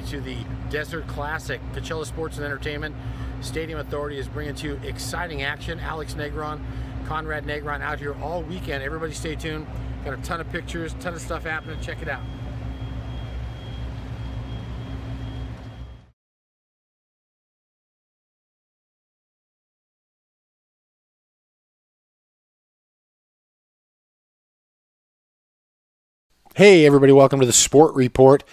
everybody to the Desert Classic. Coachella Sports and Entertainment Stadium Authority is bringing to you exciting action. Alex Negron, Conrad Negron out here all weekend. Everybody stay tuned. Got a ton of pictures, ton of stuff happening. Check it out. Hey everybody, welcome to the Sport Report.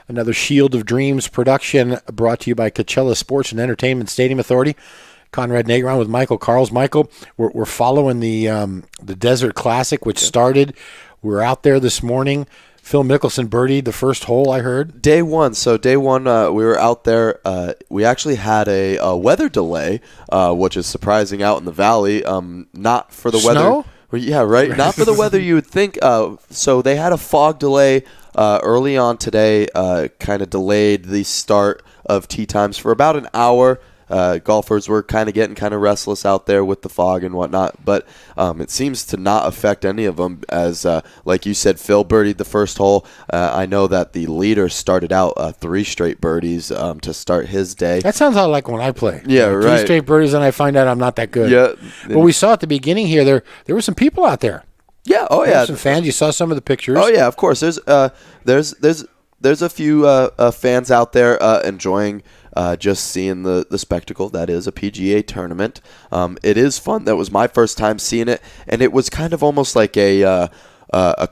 Another Shield of Dreams production brought to you by Coachella Sports and Entertainment Stadium Authority. Conrad Negron with Michael Carls. Michael, we're following the Desert Classic, which started. We were out there this morning. Phil Mickelson birdied the first hole, I heard. Day one. So day one, we were out there. We actually had a weather delay, which is surprising out in the valley. Not for the Snow? weather. Yeah, right. Not for the weather you would think. So they had a fog delay early on today, kind of delayed the start of tee times for about an hour. Golfers were kind of getting kind of restless out there with the fog and whatnot, but it seems to not affect any of them as, like you said, Phil birdied the first hole. I know that the leader started out 3 straight birdies to start his day. That sounds like when I play. Yeah, like right. 3 straight birdies and I find out I'm not that good. Yeah. But we saw at the beginning here, there were some people out there. Yeah, oh There yeah. were some fans. You saw some of the pictures. Oh yeah, of course. There's a few fans out there enjoying just seeing the spectacle that is a PGA tournament. It is fun. That was my first time seeing it, and it was kind of almost like a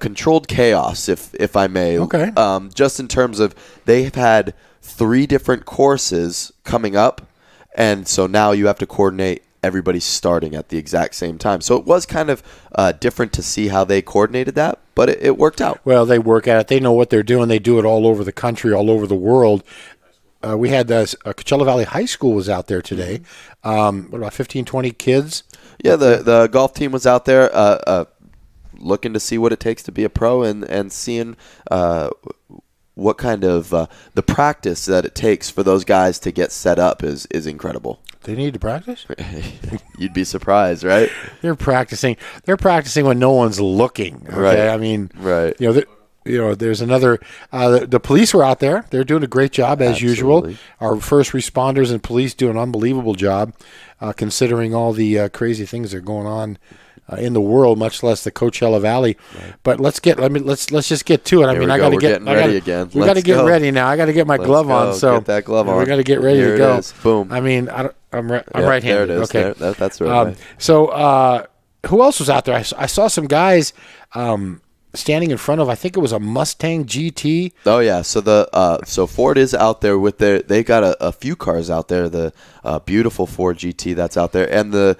controlled chaos, if I may. Okay. Just in terms of they've had 3 different courses coming up, and so now you have to coordinate everybody starting at the exact same time. So it was kind of different to see how they coordinated that, but it worked out. Well, they work at it. They know what they're doing. They do it all over the country, all over the world. We had Coachella Valley High School was out there today. What about 15, 20 kids? Yeah, the golf team was out there looking to see what it takes to be a pro and seeing what kind of the practice that it takes for those guys to get set up is incredible. They need to practice? You'd be surprised, right? They're practicing. They're practicing when no one's looking. Okay? Right. I mean, right. There's another. The police were out there. They're doing a great job as Absolutely. usual. Our first responders and police do an unbelievable job, considering all the crazy things that are going on in the world, much less the Coachella Valley. Right. But let's just get to it. I mean, I got to get ready again. We got to get ready now. I got to get my glove on. So get that glove on. We got to get ready Here to go. It is. Boom. I mean, I'm right-handed. There it is. Okay, that's right. So who else was out there? I saw some guys standing in front of, I think it was a Mustang GT. Oh yeah, so Ford is out there with they got a few cars out there, the beautiful Ford GT that's out there, and the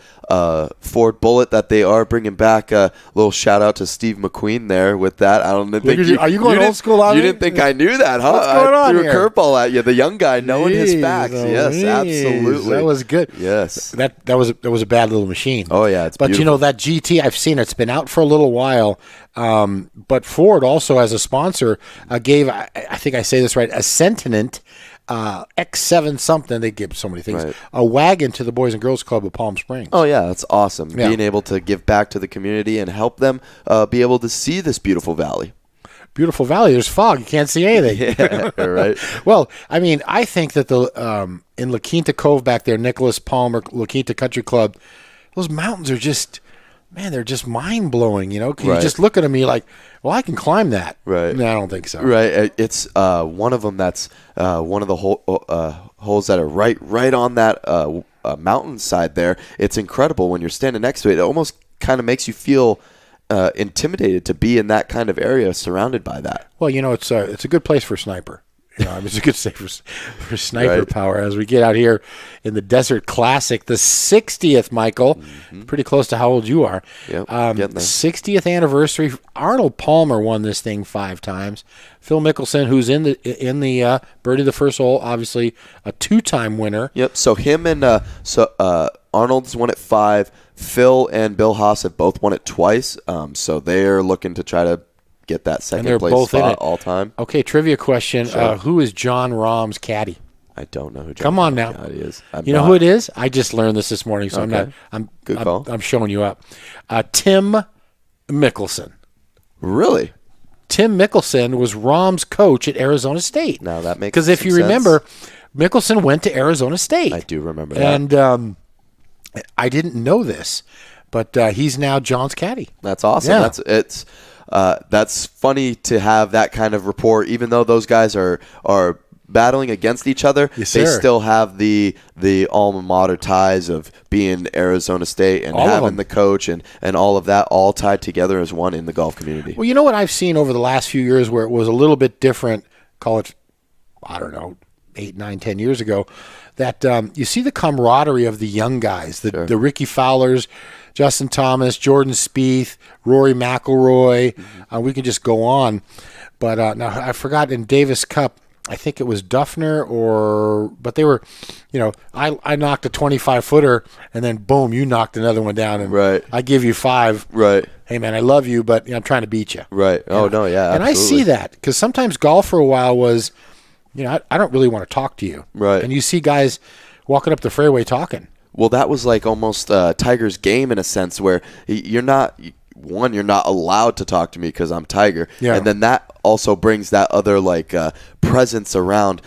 Ford Bullet that they are bringing back. A little shout out to Steve McQueen there with that. I don't think are you going old school on You me? didn't think I knew that, huh? What's going on threw here? a curveball at you, the young guy knowing his facts. Jeez, Yes, Louise, absolutely. that was good. Yes, that was a bad little machine. Oh yeah, it's but beautiful. you know that GT, I've seen it. It's been out for a little while. But Ford also, as a sponsor, gave, I think I say this right, a Sentinent X7 something. They give so many things. Right. A wagon to the Boys and Girls Club of Palm Springs. Oh yeah, that's awesome. Yeah. Being able to give back to the community and help them be able to see this beautiful valley. Beautiful valley. There's fog. You can't see anything. Yeah, right. Well, I mean, I think that in La Quinta Cove back there, Nicholas Palmer, La Quinta Country Club, those mountains are just, man, they're just mind-blowing, you know? Right. You just look at them and you're like, well, I can climb that. Right. No, I don't think so. Right. It's one of them that's one of the holes that are right on that mountainside there. It's incredible when you're standing next to it. It almost kind of makes you feel intimidated to be in that kind of area surrounded by that. Well, you know, it's a good place for a sniper. You know, I mean, it's a good place for sniper Right. power as we get out here in the Desert Classic, the 60th, Michael. Mm-hmm. Pretty close to how old you are. Yep, getting there. 60th anniversary. Arnold Palmer won this thing 5 times. Phil Mickelson, who's in the birdie the first hole, obviously a 2-time winner. Yep. So him and Arnold's won it 5. Phil and Bill Haas have both won it twice. So they're looking to try to get that second place both in spot it. all time. Okay, trivia question. Sure. Who is John Rahm's caddy? I don't know who John Come on now. Gotti is. You know who it is? I just learned this morning, so Okay. Good call. I'm showing you up. Tim Mickelson. Really? Tim Mickelson was Rahm's coach at Arizona State. Now that makes because if you sense. remember, Mickelson went to Arizona State. I do remember that. And I didn't know this, but he's now John's caddy. That's awesome. Yeah. That's funny to have that kind of rapport, even though those guys are battling against each other. Yes, they sir. still have the alma mater ties of being Arizona State and All of having them. the coach and all of that all tied together as one in the golf community. Well, you know what I've seen over the last few years where it was a little bit different, call it, I don't know, 8, 9, 10 years ago, that you see the camaraderie of the young guys, the Ricky Fowlers, Justin Thomas, Jordan Spieth, Rory McIlroy. We can just go on. But now I forgot in Davis Cup, I think it was Duffner but they were, I knocked a 25-footer and then boom, you knocked another one down and Right. I give you 5. Right. Hey man, I love you, but I'm trying to beat you. Right. Oh, no, yeah, And I absolutely. see that because sometimes golf for a while was, I don't really want to talk to you. Right. And you see guys walking up the fairway talking. Well, that was like almost Tiger's game in a sense where you're not allowed to talk to me because I'm Tiger. Yeah. And then that also brings that other presence around.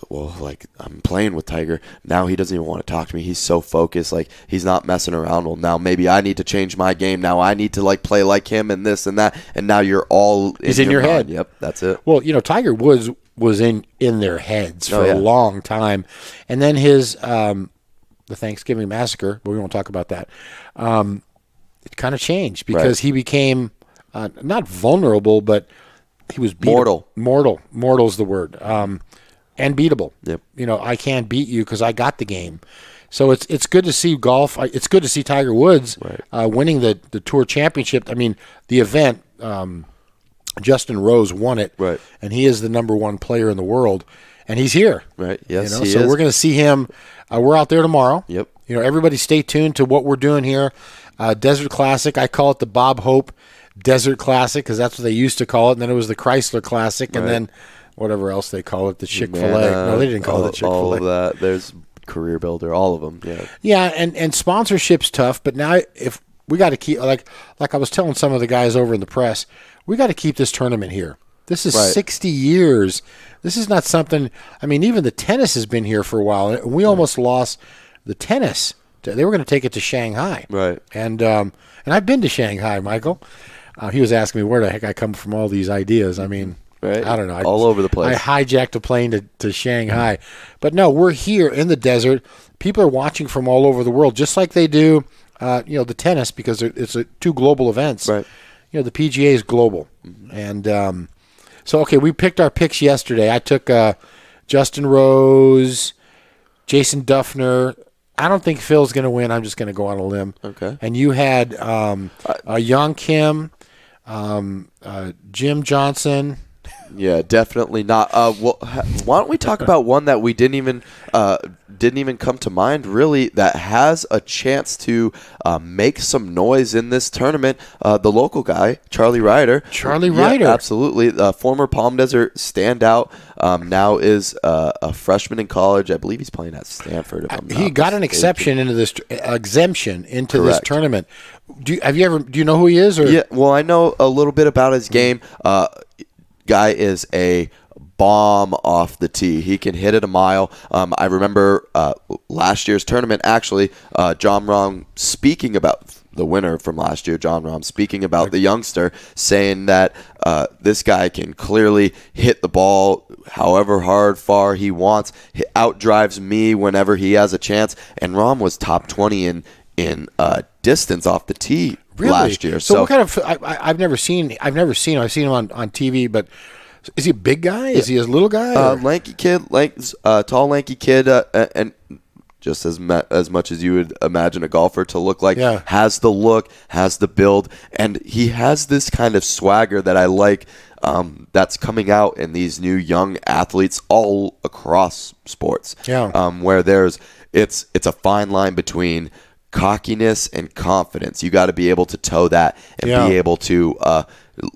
Well, I'm playing with Tiger. Now he doesn't even want to talk to me. He's so focused. He's not messing around. Well, now maybe I need to change my game. Now I need to play like him and this and that. And now you're all He's in your mind. head. Yep, that's it. Well, Tiger Woods was in their heads for Oh, yeah. a long time. And then his the Thanksgiving massacre, but we won't talk about that. It kind of changed because he became not vulnerable, but he was Mortal. Mortal's the word. Unbeatable. Yep. I can't beat you because I got the game. So it's good to see golf. It's good to see Tiger Woods winning the Tour Championship. I mean, the event. Justin Rose won it, Right. and he is the number 1 player in the world, and he's here. Right. Yes, he So is. we're going to see him. We're out there tomorrow. Yep. Everybody stay tuned to what we're doing here. Desert Classic. I call it the Bob Hope Desert Classic because that's what they used to call it, and then it was the Chrysler Classic, and then whatever else they call it, the Chick-fil-A. No, they didn't call it Chick-fil-A. All of that. There's Career Builder, all of them. Yeah. Yeah, and sponsorship's tough, but now if we got to keep like I was telling some of the guys over in the press, we got to keep this tournament here. This is 60 years. This is not something. I mean, even the tennis has been here for a while, and we almost lost the tennis. They were going to take it to Shanghai, Right. And I've been to Shanghai, Michael. He was asking me where the heck I come from all these ideas. I mean, Right. I don't know. All over the place. I hijacked a plane to Shanghai. But no, we're here in the desert. People are watching from all over the world, just like they do, the tennis, because it's 2 global events. Right. The PGA is global. And so, okay, we picked our picks yesterday. I took Justin Rose, Jason Duffner. I don't think Phil's going to win. I'm just going to go on a limb. Okay. And you had Young Kim, Jim Johnson. Yeah, definitely not. Why don't we talk about one that we didn't even come to mind, really, that has a chance to make some noise in this tournament? The local guy, Charlie Ryder. Charlie Ryder. Yeah, absolutely. Former Palm Desert standout. Now is a freshman in college. I believe he's playing at Stanford. If I'm He not got an mistaken. exemption into this Correct. tournament. Do you know who he is? Or? Yeah, well, I know a little bit about his game. Guy is a bomb off the tee. He can hit it a mile. I remember last year's tournament, actually, John Rahm speaking about the winner from last year, John Rahm, speaking about the youngster, saying that this guy can clearly hit the ball however hard, far he wants. He outdrives me whenever he has a chance. And Rahm was top 20 in distance off the tee last year. So what kind of? I've never seen him. I've seen him on TV, but is he a big guy? Is he a little guy? Lanky kid, tall, lanky kid, and just as much as you would imagine a golfer to look like. Yeah. Has the look, has the build, and he has this kind of swagger that I like. That's coming out in these new young athletes all across sports. Yeah. Where it's a fine line between cockiness and confidence. You got to be able to toe that and be able to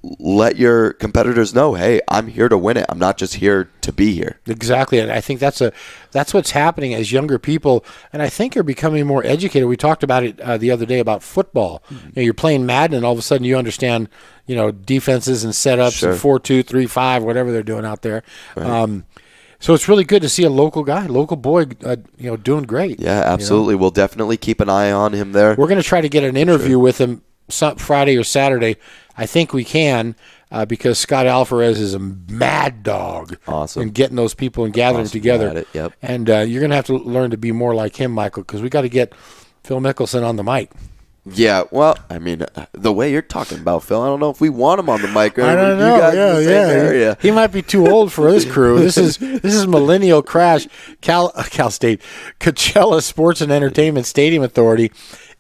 let your competitors know, hey, I'm here to win it. I'm not just here to be here. Exactly, and I think that's what's happening as younger people, and I think are becoming more educated. We talked about it the other day about football. You're playing Madden, and all of a sudden you understand, defenses and setups and 4-2-3-5, whatever they're doing out there. Right. So it's really good to see a local guy, local boy, doing great. Yeah, absolutely. We'll definitely keep an eye on him there. We're going to try to get an interview with him Friday or Saturday. I think we can because Scott Alvarez is a mad dog. Awesome. In getting those people and gathering them together. Yep. And you're going to have to learn to be more like him, Michael, because we got to get Phil Mickelson on the mic. Yeah, well, I mean, the way you're talking about Phil, I don't know if we want him on the mic. I don't know. You guys in the same area. He might be too old for this crew. This is Millennial Crash. Cal State Coachella Sports and Entertainment Stadium Authority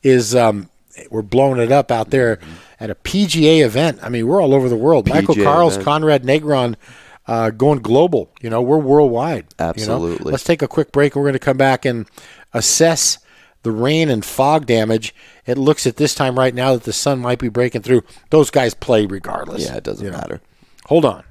is we're blowing it up out there at a PGA event. I mean, we're all over the world. PGA Michael Carls, event. Conrad Negron, going global. We're worldwide. Absolutely. Let's take a quick break. We're going to come back and assess the rain and fog damage. It looks at this time right now that the sun might be breaking through. Those guys play regardless. Yeah, it doesn't matter. Hold on.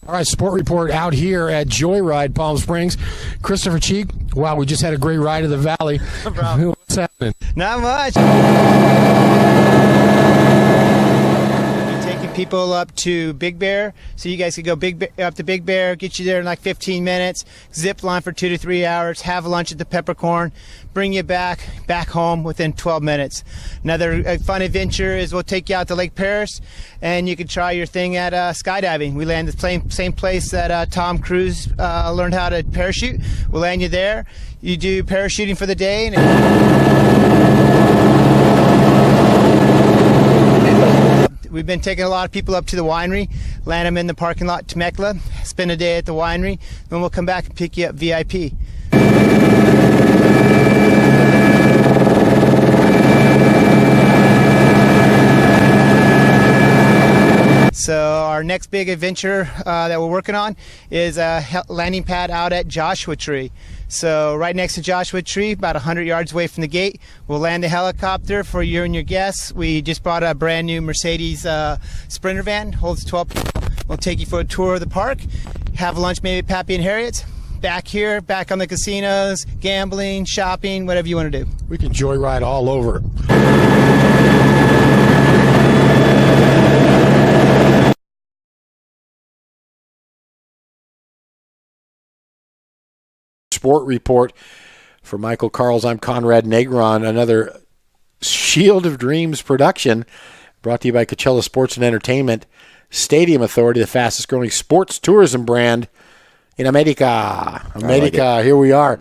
All right, Sport Report out here at Joyride Palm Springs. Christopher Cheek, wow, we just had a great ride to the valley. No problem. What's happening? Not much. Taking people up to Big Bear, so you guys could go up to Big Bear, get you there in like 15 minutes, zip line for 2 to 3 hours, have lunch at the Peppercorn, bring you back home within 12 minutes. Another fun adventure is we'll take you out to Lake Paris, and you can try your thing at skydiving. We land the same place that Tom Cruise learned how to parachute. We'll land you there. You do parachuting for the day. We've been taking a lot of people up to the winery, land them in the parking lot at Temecula, spend a day at the winery, then we'll come back and pick you up VIP. So our next big adventure that we're working on is a landing pad out at Joshua Tree. So right next to Joshua Tree, about 100 yards away from the gate, we'll land a helicopter for you and your guests. We just brought a brand new Mercedes Sprinter van, holds 12 people. We'll take you for a tour of the park, have lunch maybe at Pappy and Harriet's. Back here, back on the casinos, gambling, shopping, whatever you want to do. We can joyride all over. Sport Report for Michael Carls. I'm Conrad Negron. Another Shield of Dreams production brought to you by Coachella Sports and Entertainment Stadium Authority, the fastest growing sports tourism brand in America. Here we are.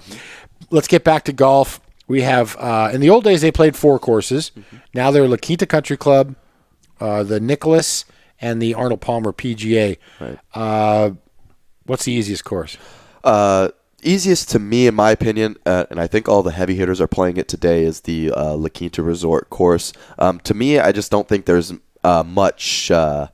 Let's get back to golf. We have, in the old days, they played 4 courses. Now they're La Quinta Country Club, the Nicholas, and the Arnold Palmer PGA. Right. What's the easiest course? Easiest to me, in my opinion, and I think all the heavy hitters are playing it today, is the La Quinta Resort course. To me, I just don't think there's much to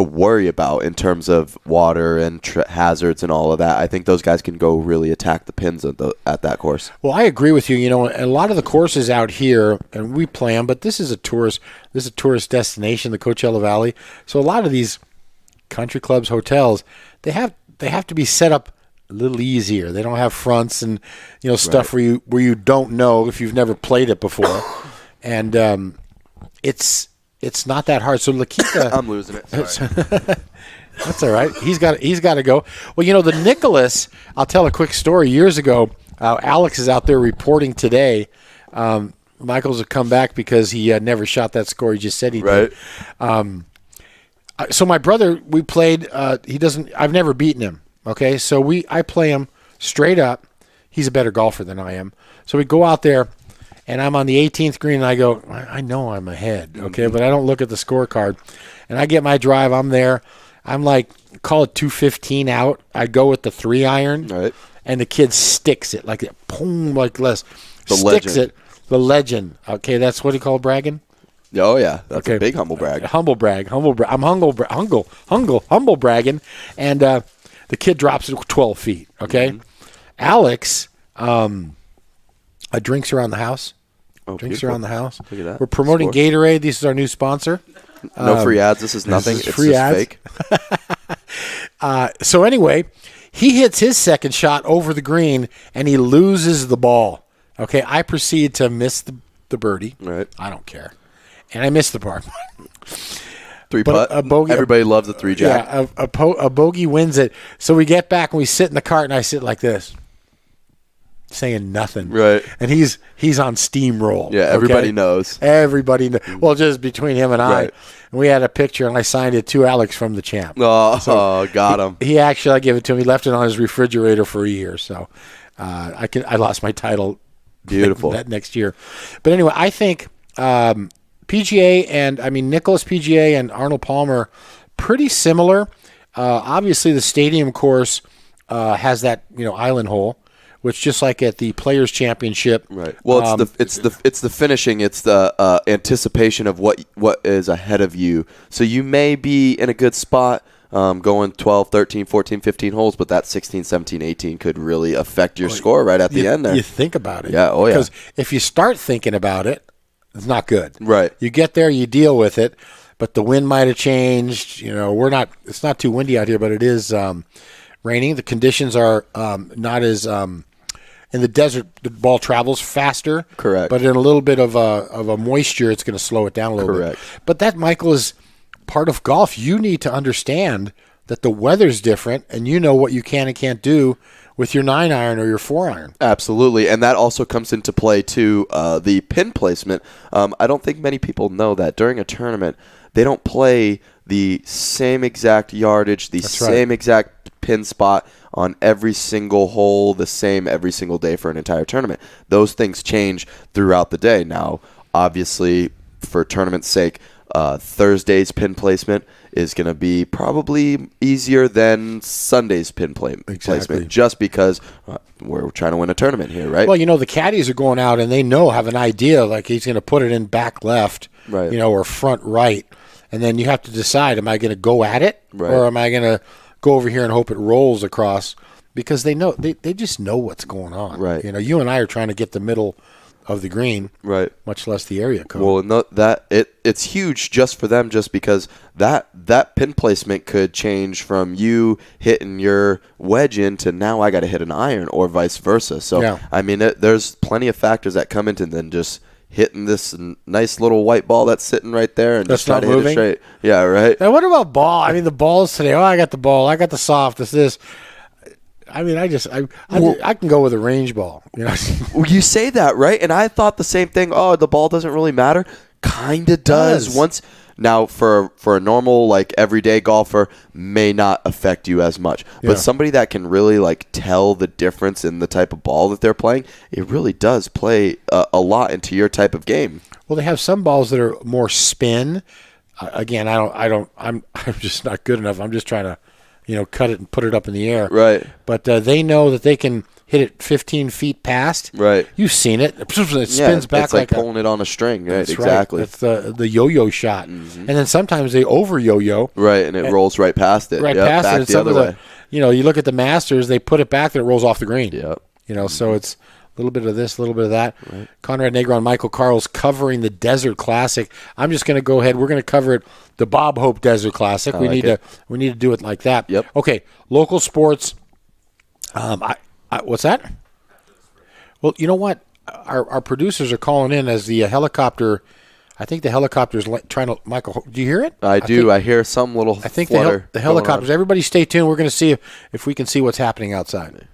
worry about in terms of water and hazards and all of that. I think those guys can go really attack the pins at that course. Well, I agree with you. A lot of the courses out here, and we play them, but this is a tourist destination, the Coachella Valley. So a lot of these country clubs, hotels, they have to be set up a little easier. They don't have fronts and stuff where you don't know if you've never played it before, and it's not that hard. So La Quinta, I'm losing it. Sorry. That's all right. He's got to go. Well, the Nicholas. I'll tell a quick story. Years ago, Alex is out there reporting today. Michael's a comeback because he never shot that score. He just said he Right. did. So my brother, we played. He doesn't. I've never beaten him. Okay, so I play him straight up. He's a better golfer than I am. So we go out there, and I'm on the 18th green, and I go, I know I'm ahead. Okay, but I don't look at the scorecard, and I get my drive. I'm there. I'm like, call it 215 out. I go with the 3-iron, Right. and the kid sticks it like that, boom, like this. The Sticks legend. it. The legend. Okay, that's what he called bragging. Oh yeah, that's Okay. a big humble brag. Humble brag. I'm humble bragging, and the kid drops it 12 feet. Okay, Alex, drinks around the house. Oh, Drinks beautiful. around the house. Look at that. We're promoting Score. Gatorade. This is our new sponsor. No free ads. This is nothing. is It's free just ads. fake. So anyway, he hits his second shot over the green, and he loses the ball. Okay, I proceed to miss the birdie. Right. I don't care, and I miss the par. Three But putt. a bogey- Everybody loves the 3-jack. Yeah, a bogey wins it. So we get back and we sit in the cart, and I sit like this, saying nothing. Right. And he's on steamroll. Yeah, everybody knows. Everybody knows. Well, just between him and I. Right. And we had a picture, and I signed it to Alex from the champ. Oh, got him. He actually, I gave it to him. He left it on his refrigerator for a year. So I lost my title. Beautiful. That next year. But anyway, I think PGA and Nicklaus PGA and Arnold Palmer pretty similar. Obviously, the stadium course has that island hole, which just like at the Players Championship. Right. Well, it's the finishing. It's the anticipation of what is ahead of you. So you may be in a good spot. Going 12, 13, 14, 15 holes, but that 16, 17, 18 could really affect your score right at the end there. You think about it. Yeah, oh yeah. Because if you start thinking about it, it's not good. Right. You get there, you deal with it, but the wind might have changed. It's not too windy out here, but it is raining. The conditions are not as in the desert. The ball travels faster. Correct. But in a little bit of a moisture, it's going to slow it down a little Correct. bit. But that, Michael, is part of golf. You need to understand that the weather's different, and you know what you can and can't do with your 9-iron or your 4-iron. Absolutely, and that also comes into play too. The pin placement. I don't think many people know that during a tournament they don't play the same exact yardage, same exact pin spot on every single hole, the same every single day for an entire tournament. Those things change throughout the day. Now, obviously, for tournament's sake, Thursday's pin placement is going to be probably easier than Sunday's pin placement, just because we're trying to win a tournament here, right? Well, the caddies are going out and they have an idea, like he's going to put it in back left, Right. or front right, and then you have to decide: am I going to go at it, Right. or am I going to go over here and hope it rolls across? Because they know they just know what's going on, Right. You and I are trying to get the middle of the green, Right. much less the area code. Well, it's huge just for them, just because that pin placement could change from you hitting your wedge in to now I got to hit an iron, or vice versa. So Yeah. there's plenty of factors that come into then just hitting this nice little white ball that's sitting right there and That's just try not to hit moving? it straight. Yeah, right. Now, what about ball? The balls today. Oh, I got the ball. I got the soft. This. I can go with a range ball. Well, you say that, right? And I thought the same thing. Oh, the ball doesn't really matter. Kinda does. Does. Now, for a normal, like, everyday golfer, may not affect you as much. Yeah. But somebody that can really, like, tell the difference in the type of ball that they're playing, it really does play a lot into your type of game. Well, they have some balls that are more spin. Again, I'm just not good enough. I'm just trying to, cut it and put it up in the air. Right. But they know that they can hit it 15 feet past. Right. You've seen it. It spins back it's like pulling it on a string. Right, That's exactly. Right. That's the yo-yo shot. And then sometimes they over yo-yo. Right, and it rolls right past it. Right Yep, past back it. And the some other of way. you look at the Masters, they put it back, then it rolls off the green. Yep. So it's a little bit of this, a little bit of that. Right. Conrad Negron, Michael Carl's covering the Desert Classic. I'm just going to go ahead. We're going to cover it, the Bob Hope Desert Classic. We need to do it like that. Yep. Okay. Local sports. What's that? Well, you know what? Our producers are calling in as the helicopter. I think the helicopter's trying to. Michael, do you hear it? I do. I hear some little I think flutter the going helicopters. on. Everybody stay tuned. We're going to see if we can see what's happening outside.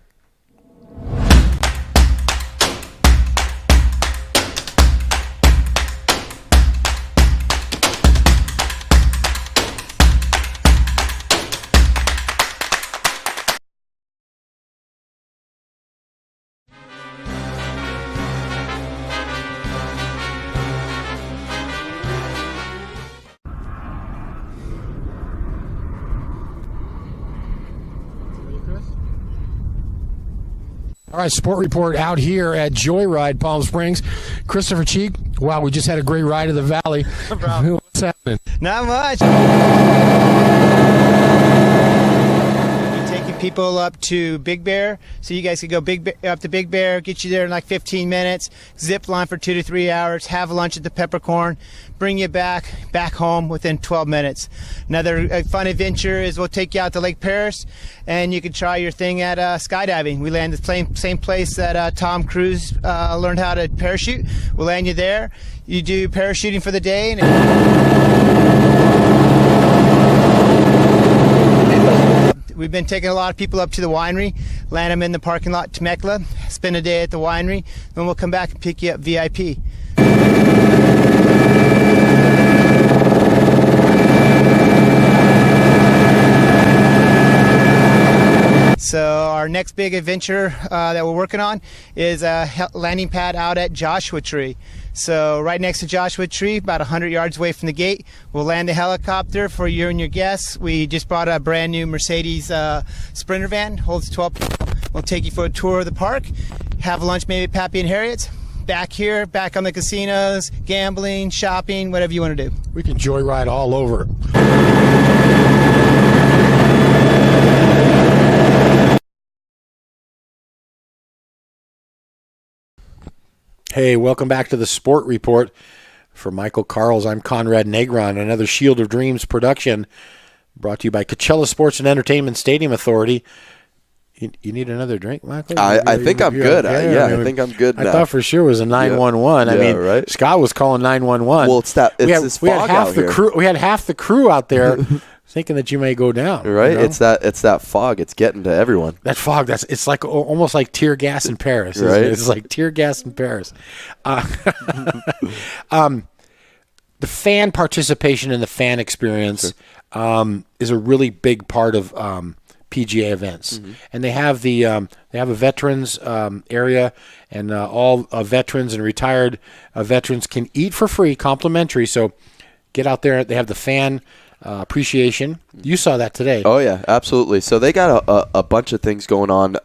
All right, Sport Report out here at Joyride Palm Springs. Christopher Cheek, wow, we just had a great ride of the valley. No problem. What's happening? Not much. Taking people up to Big Bear, so you guys could go up to Big Bear, get you there in like 15 minutes, zip line for 2 to 3 hours, have lunch at the Peppercorn, bring you back home within 12 minutes. Another fun adventure is we'll take you out to Lake Paris, and you can try your thing at skydiving. We land the same place that Tom Cruise learned how to parachute. We'll land you there. You do parachuting for the day. We've been taking a lot of people up to the winery, land them in the parking lot Temecula, spend a day at the winery, then we'll come back and pick you up VIP. So our next big adventure that we're working on is a landing pad out at Joshua Tree. So right next to Joshua Tree, about 100 yards away from the gate, we'll land a helicopter for you and your guests. We just brought a brand new Mercedes Sprinter van, holds 12 people. We'll take you for a tour of the park, have lunch maybe at Pappy and Harriet's. Back here, back on the casinos, gambling, shopping, whatever you want to do. We can joyride all over. Hey, welcome back to the Sport Report. For Michael Carls, I'm Conrad Negron. Another Shield of Dreams production brought to you by Coachella Sports and Entertainment Stadium Authority. You need another drink, Michael? I think I'm good. Okay? I think I'm good now. I thought for sure it was a 911. Yeah, I mean, right? Scott was calling 911. Well, it's this fog out here. We had half the crew out there thinking that you may go down. Right? You know? It's that fog. It's getting to everyone. That fog. It's like almost like tear gas in Paris. Isn't Right? It? It's like tear gas in Paris. The fan participation and the fan experience is a really big part of PGA events, and they have a veterans area, and all veterans and retired veterans can eat for free, complimentary. So get out there. They have the fan appreciation. You saw that today. Oh yeah, absolutely. So they got a bunch of things going on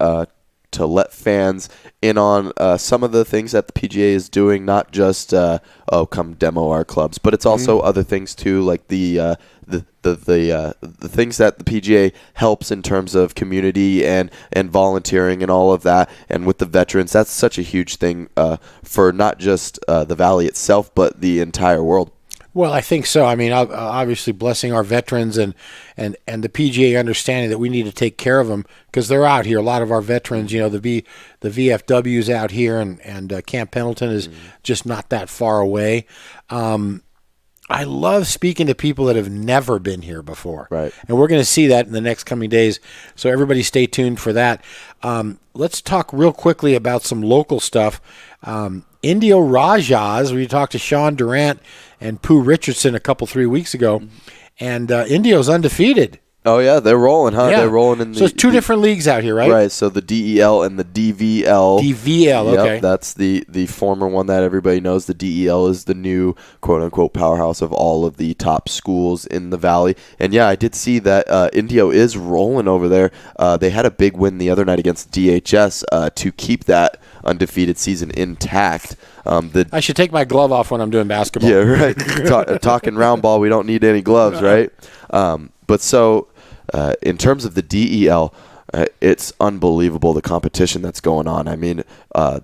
to let fans in on some of the things that the PGA is doing. Not just come demo our clubs, but it's also other things too, like the things that the PGA helps in terms of community and volunteering and all of that. And with the veterans, that's such a huge thing for not just the Valley itself, but the entire world. Well, I think so. I mean, obviously blessing our veterans and the PGA understanding that we need to take care of them because they're out here. A lot of our veterans, the VFW's out here, and Camp Pendleton is just not that far away. I love speaking to people that have never been here before. Right. And we're going to see that in the next coming days. So everybody stay tuned for that. Let's talk real quickly about some local stuff. Indio Rajas, we talked to Sean Durant and Pooh Richardson a 3 weeks ago, and Indio's undefeated. Oh yeah, they're rolling, huh? Yeah. They're rolling in the. So it's two different leagues out here, right? Right. So the DEL and the DVL. DVL, Yep, okay. that's the former one that everybody knows. The DEL is the new quote unquote powerhouse of all of the top schools in the Valley. And yeah, I did see that Indio is rolling over there. They had a big win the other night against DHS to keep that undefeated season intact. I should take my glove off when I'm doing basketball. Yeah, right. Talking round ball, we don't need any gloves, right? But so in terms of the DEL, it's unbelievable the competition that's going on. I mean,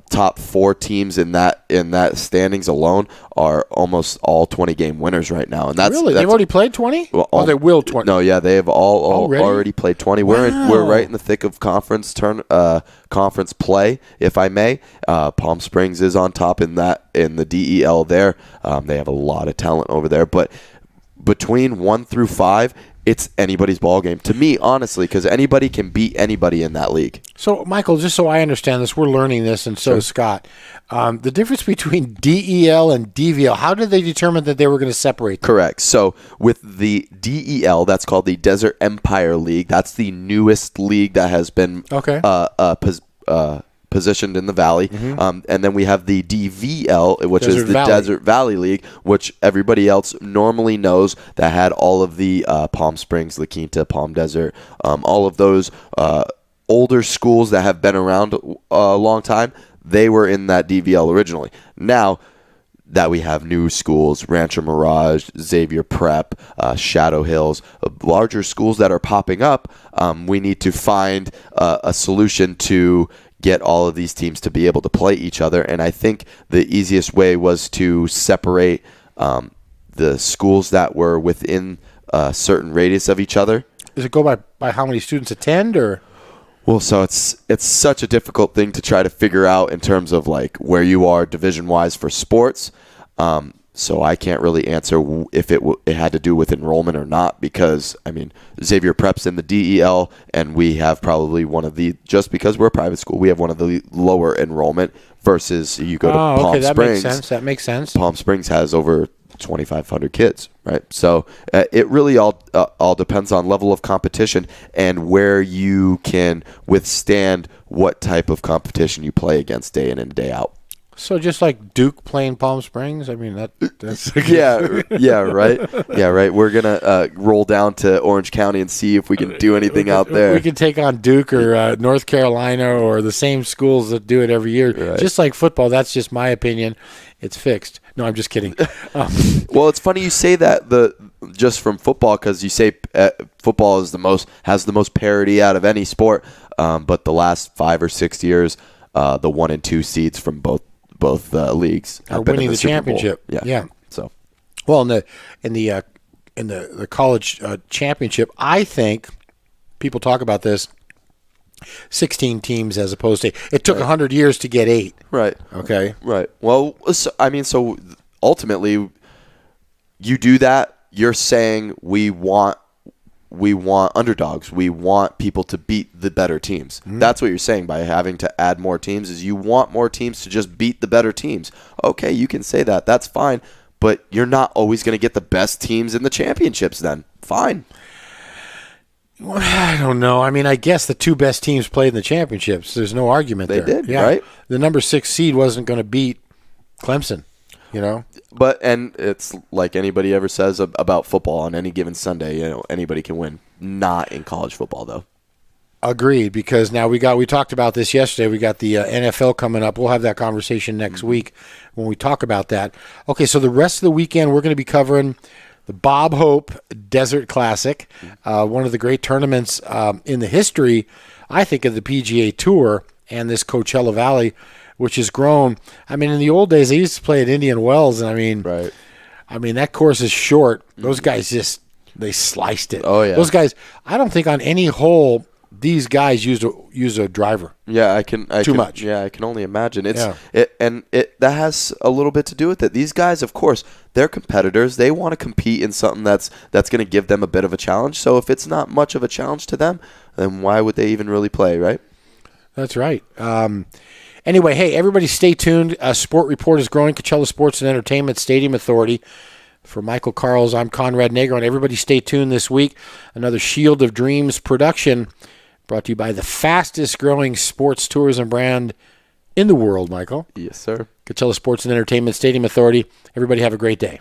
top 4 teams in that standings alone are almost all 20-game winners right now, and that's really they've already played 20. Well, they will 20. No, yeah, they have all already played 20. Wow. We're right in the thick of conference play, if I may. Palm Springs is on top in the DEL there. They have a lot of talent over there, but between 1 through 5. It's anybody's ball game to me, honestly, because anybody can beat anybody in that league. So, Michael, just so I understand this, we're learning this, and so is Scott. The difference between DEL and DVL, how did they determine that they were going to separate them? Correct. So, with the DEL, that's called the Desert Empire League. That's the newest league that has been positioned in the Valley. And then we have the DVL, which is the Desert Valley League, which everybody else normally knows, that had all of the Palm Springs, La Quinta, Palm Desert, all of those older schools that have been around a long time, they were in that DVL originally. Now that we have new schools, Rancho Mirage, Xavier Prep, Shadow Hills, larger schools that are popping up, we need to find a solution to get all of these teams to be able to play each other. And I think the easiest way was to separate the schools that were within a certain radius of each other. Does it go by how many students attend, or? Well, so it's such a difficult thing to try to figure out in terms of like where you are division-wise for sports. So I can't really answer if it had to do with enrollment or not, because, I mean, Xavier Prep's in the DEL, and we have probably one of the, just because we're a private school, we have one of the lower enrollment versus you go to Palm Springs. That makes sense. Palm Springs has over 2,500 kids, right? So it really all depends on level of competition and where you can withstand what type of competition you play against day in and day out. So just like Duke playing Palm Springs, I mean that's yeah, right. We're gonna roll down to Orange County and see if we can do anything out there. We can take on Duke or North Carolina or the same schools that do it every year. Right. Just like football, that's just my opinion. It's fixed. No, I'm just kidding. Well, it's funny you say that just from football, because you say football has the most parity out of any sport. But the last 5 or 6 years, the 1 and 2 seeds from both leagues are have been winning in the Super Bowl. championship. Yeah. So, well, in the college championship, I think people talk about this. 16 teams as opposed to it took 100 years to get 8. Right. Okay. Right. Well, so ultimately, you do that. You're saying we want underdogs. We want people to beat the better teams. Mm-hmm. That's what you're saying by having to add more teams, is you want more teams to just beat the better teams. Okay, you can say that. That's fine. But you're not always going to get the best teams in the championships then. Fine. Well, I don't know. I mean, I guess the 2 best teams played in the championships. There's no argument there. They did, right? The number 6 seed wasn't going to beat Clemson, you know? And it's like anybody ever says about football on any given Sunday, anybody can win. Not in college football, though. Agreed, because now we talked about this yesterday. We got the NFL coming up. We'll have that conversation next week when we talk about that. Okay, so the rest of the weekend we're going to be covering the Bob Hope Desert Classic, one of the great tournaments in the history, I think, of the PGA Tour and this Coachella Valley, which has grown. I mean, in the old days, they used to play at Indian Wells, and I mean, that course is short. Those guys they sliced it. Oh yeah, those guys. I don't think on any hole these guys use a driver. Yeah, I can too much. Yeah, I can only imagine. That has a little bit to do with it. These guys, of course, they're competitors. They want to compete in something that's going to give them a bit of a challenge. So if it's not much of a challenge to them, then why would they even really play, right? That's right. Anyway, hey, everybody stay tuned. Sport Report is growing. Coachella Sports and Entertainment Stadium Authority. For Michael Carls, I'm Conrad Negron. Everybody stay tuned this week. Another Shield of Dreams production brought to you by the fastest growing sports tourism brand in the world, Michael. Yes, sir. Coachella Sports and Entertainment Stadium Authority. Everybody have a great day.